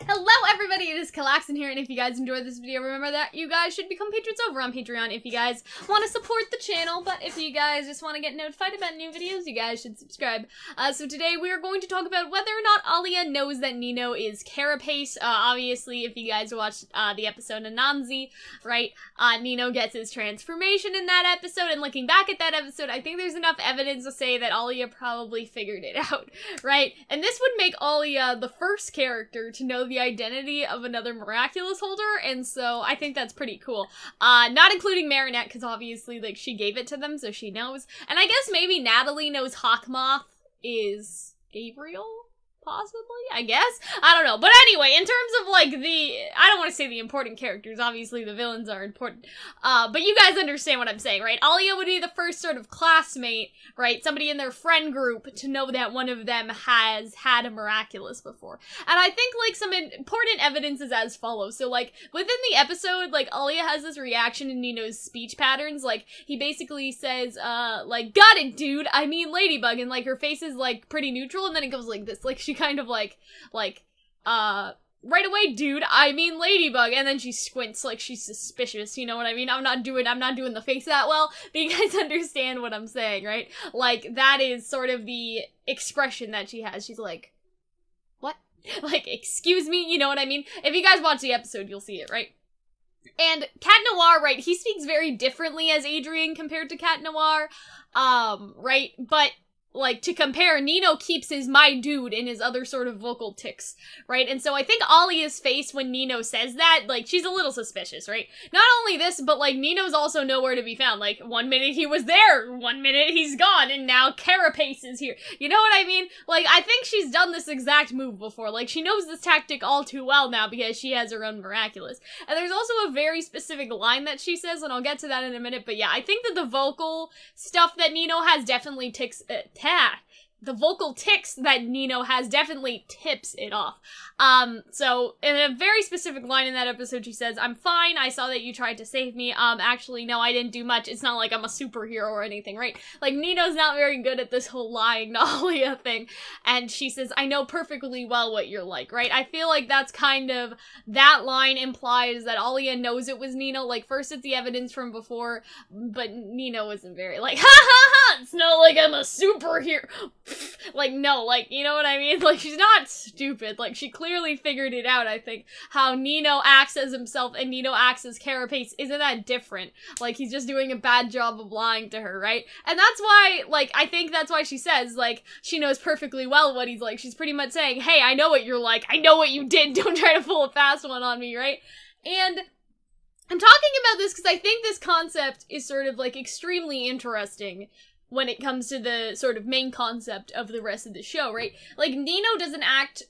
Hello everybody, it is Calxiyn here, and if you guys enjoyed this video, remember that you guys should become patrons over on Patreon if you guys want to support the channel, but if you guys just want to get notified about new videos, you guys should subscribe. So today we are going to talk about whether or not Alya knows that Nino is Carapace. Obviously, if you guys watched the episode Anansi, right, Nino gets his transformation in that episode, and looking back at that episode, I think there's enough evidence to say that Alya probably figured it out, right? And this would make Alya the first character to know the identity of another Miraculous holder, and so I think that's pretty cool. Not including Marinette, because obviously, like, she gave it to them, so she knows. And I guess maybe Natalie knows Hawkmoth is Gabriel? Possibly, I guess? I don't know. But anyway, in terms of, like, I don't want to say the important characters, obviously the villains are important, but you guys understand what I'm saying, right? Alya would be the first sort of classmate, right? Somebody in their friend group to know that one of them has had a Miraculous before. And I think, like, some important evidence is as follows. So, like, within the episode, like, Alya has this reaction in Nino's speech patterns, like, he basically says, like, got it, dude, I mean Ladybug, and, like, her face is, like, pretty neutral, and then it goes like this, like, she kind of like, right away, dude, I mean Ladybug, and then she squints like she's suspicious, you know what I mean? I'm not doing the face that well, but you guys understand what I'm saying, right? Like, that is sort of the expression that she has. She's like, what? Like, excuse me, you know what I mean? If you guys watch the episode, you'll see it, right? And Cat Noir, right, he speaks very differently as Adrienne compared to Cat Noir, right? But like, to compare, Nino keeps his my dude in his other sort of vocal tics, right? And so I think Alya's face when Nino says that, like, she's a little suspicious, right? Not only this, but, like, Nino's also nowhere to be found. Like, 1 minute he was there, 1 minute he's gone, and now Carapace is here. You know what I mean? Like, I think she's done this exact move before. Like, she knows this tactic all too well now because she has her own Miraculous. And there's also a very specific line that she says, and I'll get to that in a minute, but yeah, I think that the vocal stuff that Nino has definitely the vocal tics that Nino has definitely tips it off. So, in a very specific line in that episode, she says, I'm fine, I saw that you tried to save me, actually, no, I didn't do much, it's not like I'm a superhero or anything, right? Like, Nino's not very good at this whole lying to Alya thing, and she says, I know perfectly well what you're like, right? I feel like that's kind of, that line implies that Alya knows it was Nino. Like, first it's the evidence from before, but Nino isn't very, like, ha ha ha, it's not like I'm a superhero. Like, no, like, you know what I mean? Like, she's not stupid. Like, she clearly figured it out, I think. How Nino acts as himself and Nino acts as Carapace isn't that different. Like, he's just doing a bad job of lying to her, right? And that's why, like, I think that's why she says, like, she knows perfectly well what he's like. She's pretty much saying, hey, I know what you're like. I know what you did. Don't try to pull a fast one on me, right? And I'm talking about this because I think this concept is sort of, like, extremely interesting when it comes to the sort of main concept of the rest of the show, right? Like, Nino doesn't act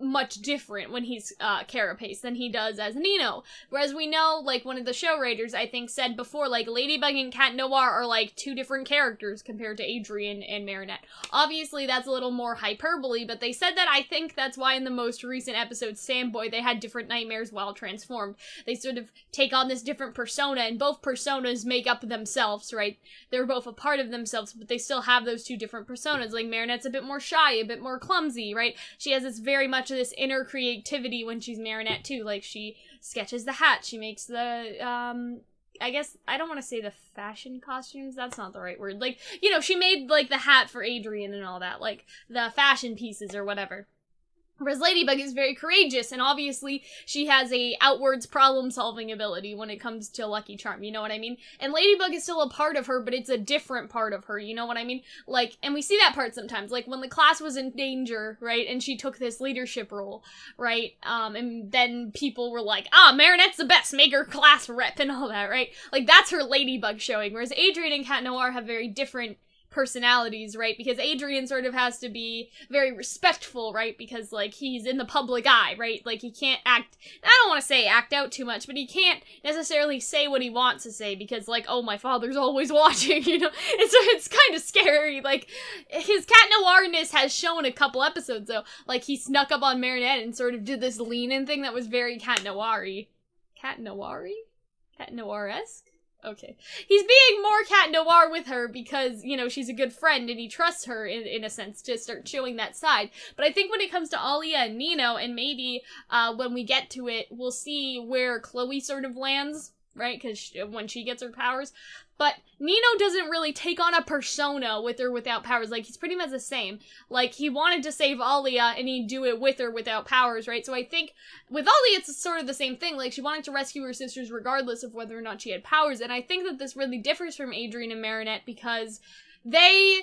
much different when he's Carapace than he does as Nino. Whereas we know, like, one of the show writers, I think, said before, like, Ladybug and Cat Noir are, like, two different characters compared to Adrienne and Marinette. Obviously, that's a little more hyperbole, but they said that I think that's why in the most recent episode, Sandboy, they had different nightmares while transformed. They sort of take on this different persona, and both personas make up themselves, right? They're both a part of themselves, but they still have those two different personas. Like, Marinette's a bit more shy, a bit more clumsy, right? She has this very much this inner creativity when she's Marinette too. Like, she sketches the hat, she makes the I guess I don't want to say the fashion costumes, that's not the right word, like, you know, she made like the hat for Adrienne and all that, like the fashion pieces or whatever. Whereas Ladybug is very courageous, and obviously she has a outwards problem-solving ability when it comes to Lucky Charm, you know what I mean? And Ladybug is still a part of her, but it's a different part of her, you know what I mean? Like, and we see that part sometimes, like when the class was in danger, right, and she took this leadership role, right, and then people were like, Marinette's the best, make her class rep and all that, right? Like, that's her Ladybug showing, whereas Adrienne and Cat Noir have very different personalities, right? Because Adrienne sort of has to be very respectful, right? Because, like, he's in the public eye, right? Like, he can't act, I don't want to say act out too much, but he can't necessarily say what he wants to say because, like, oh, my father's always watching, you know? It's kind of scary. Like, his Cat Noir-ness has shown a couple episodes, though. Like, he snuck up on Marinette and sort of did this lean-in thing that was very Cat Noir-y. Cat Noir-y? Cat Noir-esque? Okay. He's being more cat noir with her because, you know, she's a good friend and he trusts her in a sense to start showing that side. But I think when it comes to Alya and Nino, and maybe when we get to it, we'll see where Chloe sort of lands, right? Because when she gets her powers. But Nino doesn't really take on a persona with or without powers. Like, he's pretty much the same. Like, he wanted to save Alya, and he'd do it with or without powers, right? So I think with Alya, it's sort of the same thing. Like, she wanted to rescue her sisters regardless of whether or not she had powers. And I think that this really differs from Adrienne and Marinette because they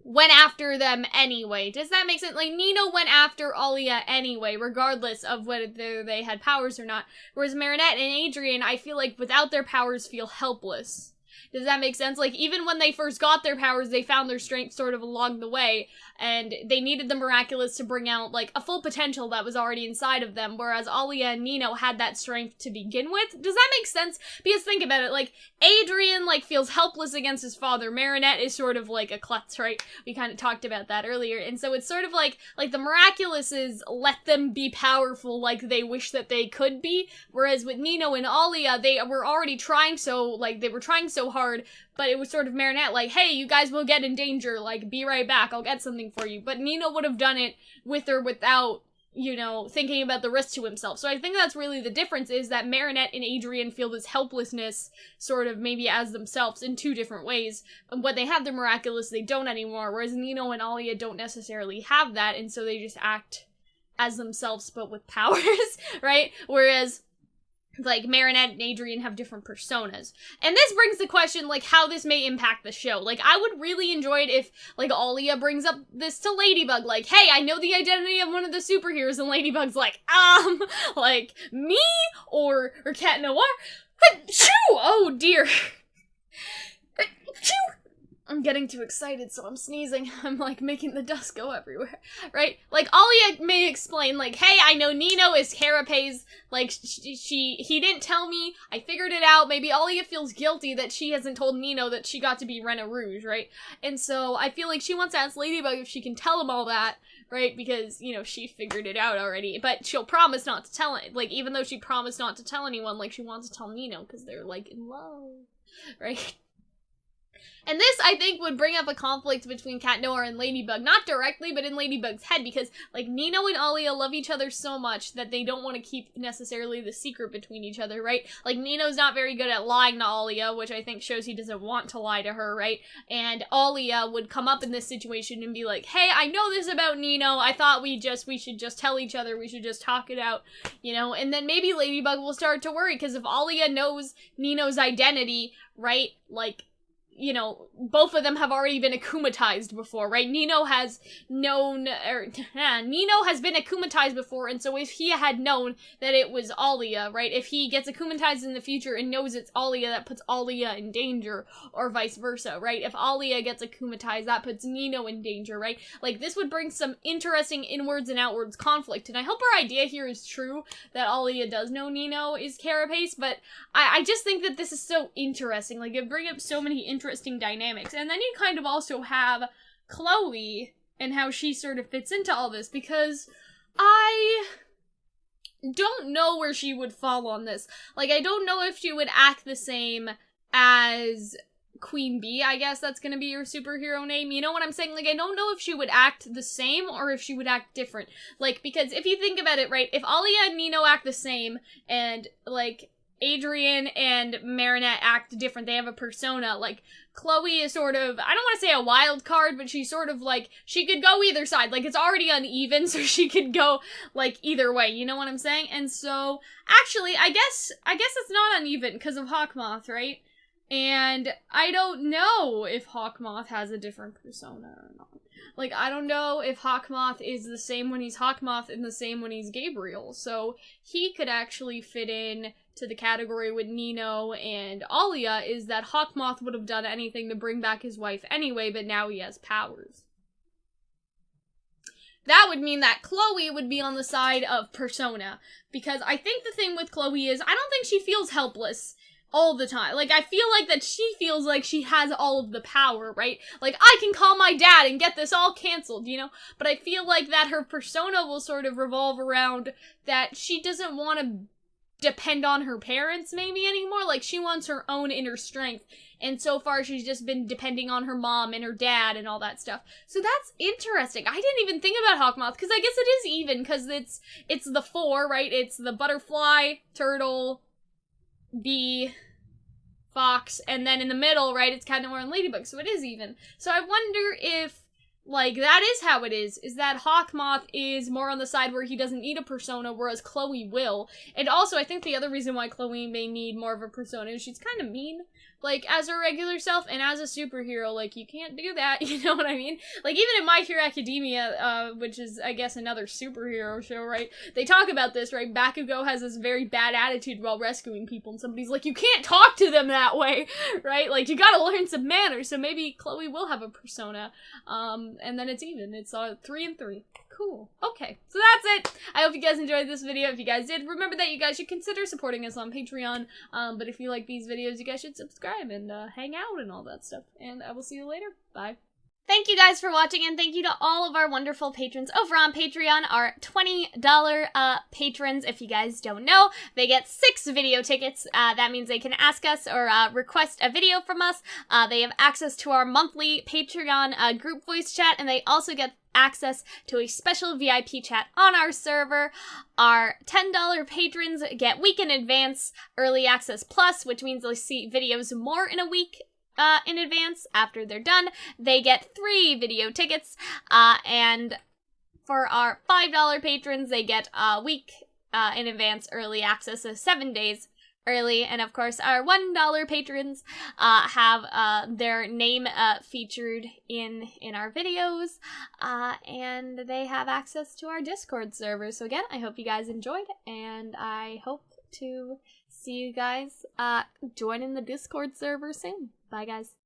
went after them anyway. Does that make sense? Like, Nino went after Alya anyway, regardless of whether they had powers or not. Whereas Marinette and Adrienne, I feel like without their powers feel helpless. Does that make sense? Like, even when they first got their powers, they found their strength sort of along the way, and they needed the Miraculous to bring out, like, a full potential that was already inside of them, whereas Alya and Nino had that strength to begin with. Does that make sense? Because think about it, like, Adrienne, like, feels helpless against his father. Marinette is sort of like a klutz, right? We kind of talked about that earlier, and so it's sort of like the Miraculouses let them be powerful like they wish that they could be, whereas with Nino and Alya, they were already trying so hard, but it was sort of Marinette like, hey, you guys will get in danger, like, be right back, I'll get something for you. But Nino would have done it with or without, you know, thinking about the risk to himself. So I think that's really the difference, is that Marinette and Adrienne feel this helplessness sort of maybe as themselves in two different ways. And when they have the Miraculous, they don't anymore, whereas Nino and Alya don't necessarily have that, and so they just act as themselves but with powers, right? Whereas like, Marinette and Adrienne have different personas. And this brings the question, like, how this may impact the show. Like, I would really enjoy it if, like, Alya brings up this to Ladybug, like, hey, I know the identity of one of the superheroes, and Ladybug's like, like, me? Or Cat Noir? Achoo! Oh, dear. Achoo! I'm getting too excited, so I'm sneezing. I'm, like, making the dust go everywhere, right? Like, Alya may explain, like, hey, I know Nino is Carapace, like, he didn't tell me, I figured it out. Maybe Alya feels guilty that she hasn't told Nino that she got to be Rena Rouge, right? And so, I feel like she wants to ask Ladybug if she can tell him all that, right? Because, you know, she figured it out already, but she'll promise not to tell it, like, even though she promised not to tell anyone, like, she wants to tell Nino, because they're, like, in love, right? And this, I think, would bring up a conflict between Cat Noir and Ladybug. Not directly, but in Ladybug's head, because, like, Nino and Alya love each other so much that they don't want to keep necessarily the secret between each other, right? Like, Nino's not very good at lying to Alya, which I think shows he doesn't want to lie to her, right? And Alya would come up in this situation and be like, hey, I know this about Nino, I thought we should just tell each other, we should just talk it out, you know? And then maybe Ladybug will start to worry, because if Alya knows Nino's identity, right, like, you know, both of them have already been akumatized before, right? Nino has been akumatized before, and so if he had known that it was Alya, right? If he gets akumatized in the future and knows it's Alya, that puts Alya in danger, or vice versa, right? If Alya gets akumatized, that puts Nino in danger, right? Like, this would bring some interesting inwards and outwards conflict, and I hope our idea here is true, that Alya does know Nino is Carapace, but I just think that this is so interesting. Like, it brings up so many interesting dynamics. And then you kind of also have Chloe and how she sort of fits into all this, because I don't know where she would fall on this. Like, I don't know if she would act the same as Queen Bee, I guess that's gonna be your superhero name. You know what I'm saying? Like, I don't know if she would act the same or if she would act different. Like, because if you think about it, right, if Alya and Nino act the same and, like, Adrienne and Marinette act different, they have a persona, like, Chloe is sort of, I don't want to say a wild card, but she's sort of like, she could go either side, like, it's already uneven, so she could go, like, either way, you know what I'm saying? And so, actually, I guess it's not uneven, because of Hawkmoth, right? And I don't know if Hawkmoth has a different persona or not. Like, I don't know if Hawkmoth is the same when he's Hawkmoth and the same when he's Gabriel, so he could actually fit in to the category with Nino and Alya, is that Hawkmoth would have done anything to bring back his wife anyway, but now he has powers. That would mean that Chloe would be on the side of persona, because I think the thing with Chloe is, I don't think she feels helpless all the time. Like, I feel like that she feels like she has all of the power, right? Like, I can call my dad and get this all canceled, you know? But I feel like that her persona will sort of revolve around that she doesn't want to depend on her parents maybe anymore. Like, she wants her own inner strength. And so far, she's just been depending on her mom and her dad and all that stuff. So that's interesting. I didn't even think about Hawkmoth, because I guess it is even, because it's the four, right? It's the butterfly, turtle, bee, fox, and then in the middle, right, it's Cat, Noir, and Ladybug, so it is even. So I wonder if, like, that is how it is that Hawkmoth is more on the side where he doesn't need a persona, whereas Chloe will. And also, I think the other reason why Chloe may need more of a persona is she's kind of mean. Like, as her regular self, and as a superhero, like, you can't do that, you know what I mean? Like, even in My Hero Academia, which is, I guess, another superhero show, right? They talk about this, right? Bakugo has this very bad attitude while rescuing people, and somebody's like, you can't talk to them that way, right? Like, you gotta learn some manners, so maybe Chloe will have a persona, and then it's even. It's 3 and 3. Cool. Okay, so that's it. I hope you guys enjoyed this video. If you guys did, remember that you guys should consider supporting us on Patreon. But if you like these videos, you guys should subscribe and hang out and all that stuff. And I will see you later. Bye. Thank you guys for watching, and thank you to all of our wonderful patrons over on Patreon, our $20 patrons. If you guys don't know, they get 6 video tickets. That means they can ask us or request a video from us. They have access to our monthly Patreon group voice chat, and they also get access to a special VIP chat on our server. Our $10 patrons get week in advance early access plus, which means they'll see videos more in a week in advance. After they're done, they get 3 video tickets, and for our $5 patrons, they get a week in advance early access, so 7 days early. And of course, our $1 patrons have their name featured in our videos, and they have access to our Discord server. So again, I hope you guys enjoyed, and I hope to see you guys join in the Discord server soon. Bye, guys.